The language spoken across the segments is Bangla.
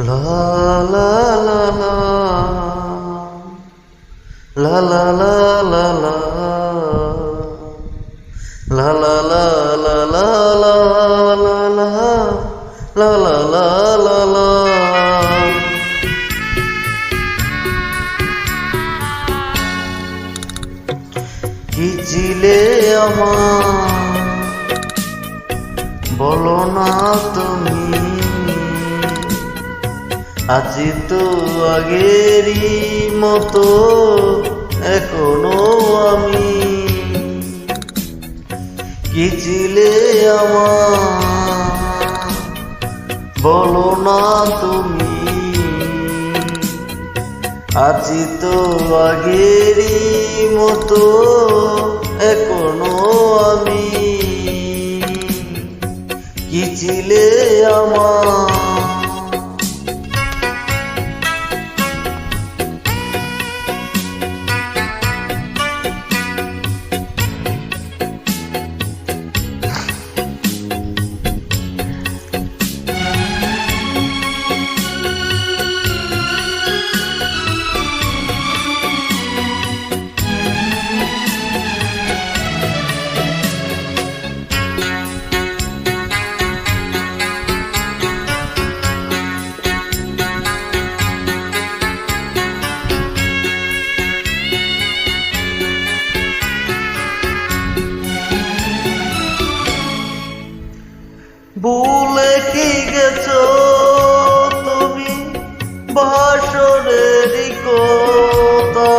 La la la la la la la la la la la la la la la la la la la la কি ছিলে আমার বলো না তুমি আজি তো আগেরই মতো এখনো আমি কি ছিলে আমার বলো না তুমি আজি তো আগেরই মতো এখনো আমি কি ছিলে আমার ভুলে কি গেছো তুমি বাসরেরই কথা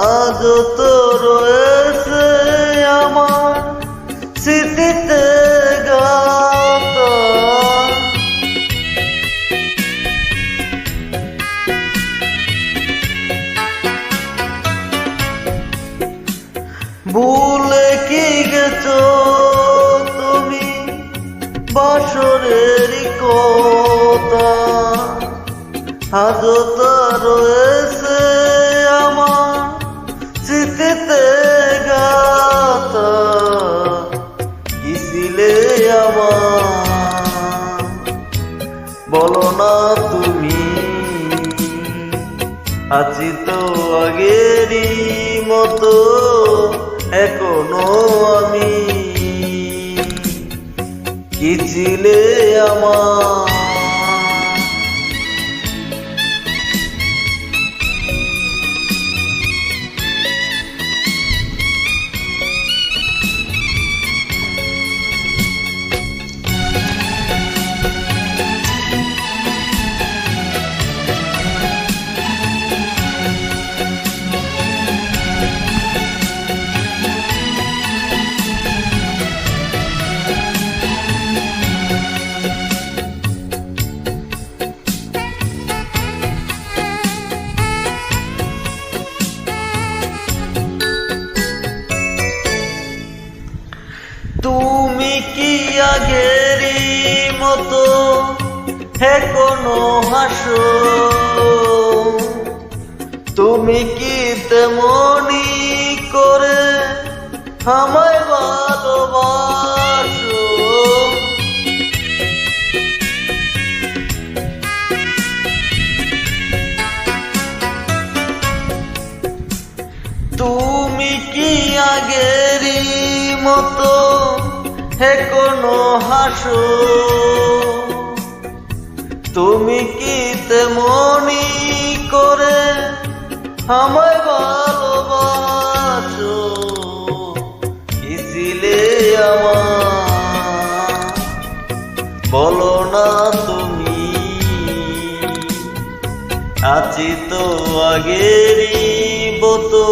আজও তো রয়েছে আমার স্মৃতিতে গাথা ভুলে কি গেছো বাসরের কথা আজও তা রয়েছে আমার স্মৃতিতে গাথা কি ছিলে আমার বলো না তুমি আছি তো আগেরই মতো এখনো আমি কি ছিলে আমার তুমি কি আগেরই মতো এখনো হাসো তুমি কি তেমনি করে আমায় ভালোবাসো তুমি কি আগেরই মতো এখনো হাসো তুমি কি তেমনি করে আমায় ভালোবাসো কি ছিলে আমার বলো না তুমি আছি তো আগেরই মতো